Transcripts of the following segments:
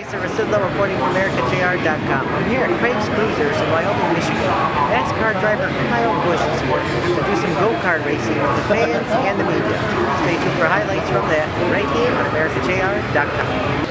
Master Vasidlo reporting from AmericaJR.com. I'm here at Craig's Cruisers in Wyoming, Michigan. NASCAR driver Kyle Busch is here to do some go-kart racing with the fans and the media. Stay tuned for highlights from that right here on AmericaJR.com.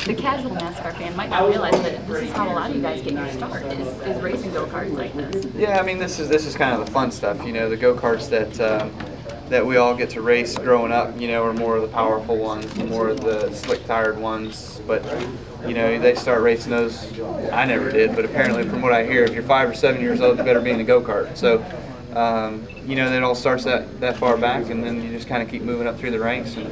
The casual NASCAR fan might not realize that this is how a lot of you guys get your start, is racing go-karts like this. Yeah, I mean this is kind of the fun stuff, you know, the go-karts that we all get to race growing up, you know, are more of the powerful ones, more of the slick-tired ones, but you know, they start racing those. I never did, but apparently from what I hear, if you're 5 or 7 years old, you better be in a go-kart. So you know, it all starts that far back, and then you just kind of keep moving up through the ranks, and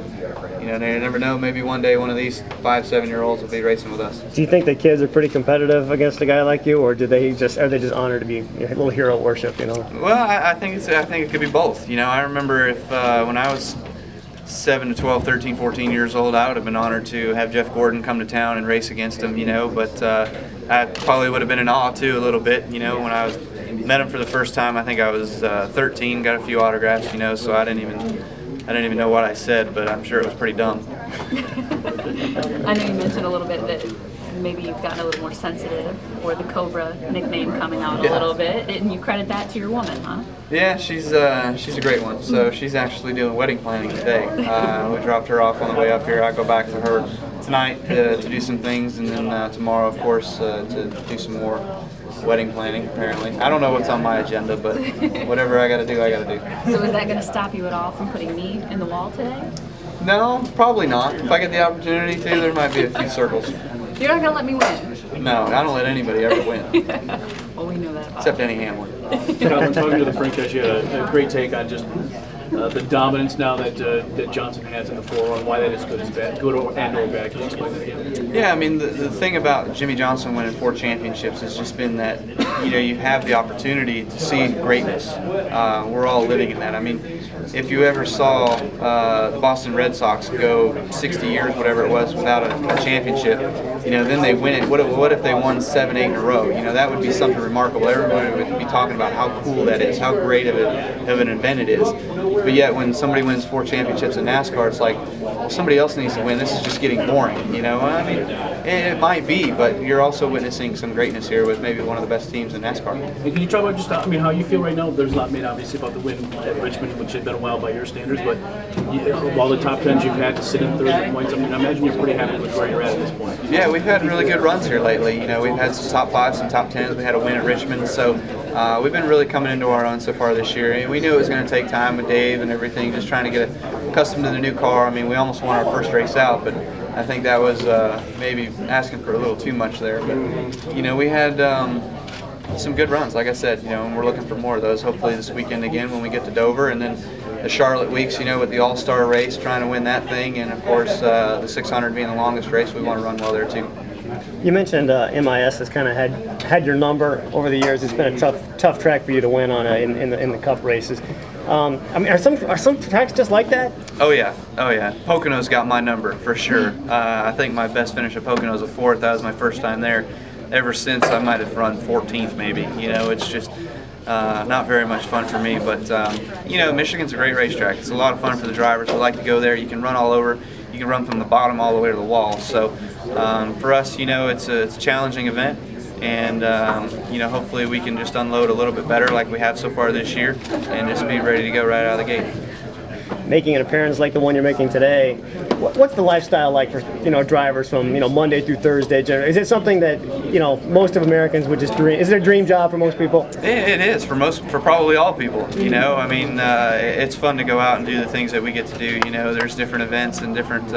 you know, you never know, maybe one day one of these 5, 7-year-olds will be racing with us. Do you think the kids are pretty competitive against a guy like you, or are they just honored to be a little hero worship, you know? Well, I think it could be both. You know, I remember if when I was 7 to 12, 13, 14 years old, I would have been honored to have Jeff Gordon come to town and race against him, you know, but I probably would have been in awe too a little bit, you know, when I met him for the first time. I think I was 13, got a few autographs, you know, so I didn't even know what I said, but I'm sure it was pretty dumb. I know you mentioned a little bit that maybe you've gotten a little more sensitive, or the Cobra nickname coming out a little bit, and you credit that to your woman, huh? Yeah, she's a great one. So she's actually doing wedding planning today. We dropped her off on the way up here. I go back to her tonight to do some things, and then tomorrow, of course, to do some more wedding planning, apparently. I don't know what's on my agenda, but whatever I gotta do, I gotta do. So is that gonna stop you at all from putting meat in the wall today? No, probably not. If I get the opportunity to, there might be a few circles. You're not gonna let me win? No, I don't let anybody ever win. Well, we know that about Except Denny Hamlin. Colin, talking to the franchise, you had a great take on just the dominance now that Johnson has in the 4-1, why that is good or bad. Can you explain that again? Yeah, I mean, the thing about Jimmy Johnson winning 4 championships has just been that, you know, you have the opportunity to see greatness. We're all living in that. I mean, if you ever saw the Boston Red Sox go 60 years, whatever it was, without a championship, you know, then they win it. What if they won 7, 8 in a row? You know, that would be something remarkable. Everybody would be talking about how cool that is, how great of an event it is. But yet, when somebody wins 4 championships in NASCAR, it's like, well, somebody else needs to win. This is just getting boring, you know? I mean, it might be, but you're also witnessing some greatness here with maybe one of the best teams in NASCAR. And can you talk about just, I mean, how you feel right now? There's a lot made, obviously, about the win at Richmond, which had been a while by your standards, but all the top 10s you've had to sit in 30 points, I mean, I imagine you're pretty happy with where you're at this point. Yeah, we've had really good runs here lately. You know, we've had some top 5s, some top 10s. We had a win at Richmond, so we've been really coming into our own so far this year. And we knew it was going to take time with Dave and everything, just trying to get accustomed to the new car. I mean, we almost won our first race out, but I think that was maybe asking for a little too much there. But you know, we had some good runs. Like I said, and we're looking for more of those. Hopefully this weekend again when we get to Dover, and then the Charlotte weeks, with the All-Star race, trying to win that thing, and of course the 600 being the longest race, we want to run well there too. You mentioned MIS has kind of had your number over the years. It's been a tough track for you to win on in the Cup races. Are some tracks just like that? Oh yeah. Pocono's got my number for sure. I think my best finish at Pocono is a 4th. That was my first time there. Ever since, I might have run 14th maybe. It's just not very much fun for me. But Michigan's a great racetrack. It's a lot of fun for the drivers. We like to go there. You can run all over. You can run from the bottom all the way to the wall. So for us, it's a challenging event. And hopefully we can just unload a little bit better like we have so far this year and just be ready to go right out of the gate. Making an appearance like the one you're making today, what's the lifestyle like for drivers from Monday through Thursday? Is it something that most of Americans would just dream? Is it a dream job for most people? It is for probably all people. It's fun to go out and do the things that we get to do. There's different events and different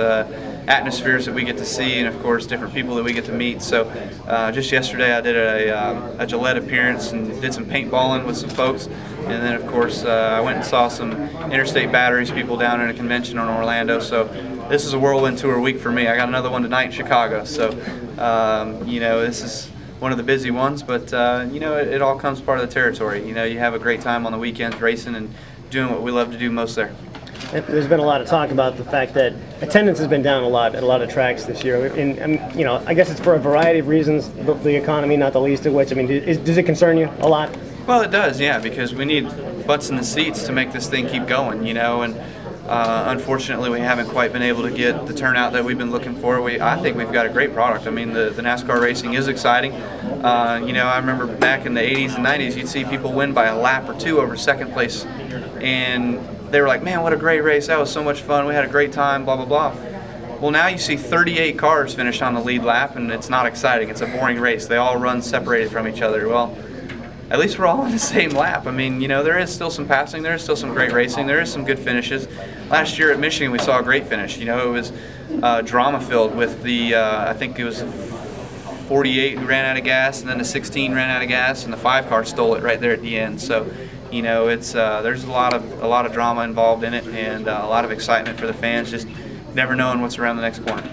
atmospheres that we get to see, and of course different people that we get to meet. So just yesterday I did a Gillette appearance and did some paintballing with some folks, and then of course I went and saw some Interstate Batteries people down in a convention in Orlando. So this is a whirlwind tour week for me. I got another one tonight in Chicago, so this is one of the busy ones, but it all comes part of the territory. You have a great time on the weekends racing and doing what we love to do most there. There's been a lot of talk about the fact that attendance has been down a lot at a lot of tracks this year. And I guess it's for a variety of reasons, the economy not the least of which. Does it concern you a lot? Well, it does, yeah, because we need butts in the seats to make this thing keep going, and unfortunately we haven't quite been able to get the turnout that we've been looking for. I think we've got a great product. The NASCAR racing is exciting. I remember back in the 80s and 90s, you'd see people win by a lap or two over second place, and they were like, man, what a great race. That was so much fun. We had a great time, blah, blah, blah. Well, now you see 38 cars finish on the lead lap, and it's not exciting. It's a boring race. They all run separated from each other. Well, at least we're all on the same lap. There is still some passing. There is still some great racing. There is some good finishes. Last year at Michigan, we saw a great finish. It was drama-filled with the, I think it was 48 who ran out of gas, and then the 16 ran out of gas, and the 5 car stole it right there at the end. So, it's there's a lot of drama involved in it, and a lot of excitement for the fans, just never knowing what's around the next corner.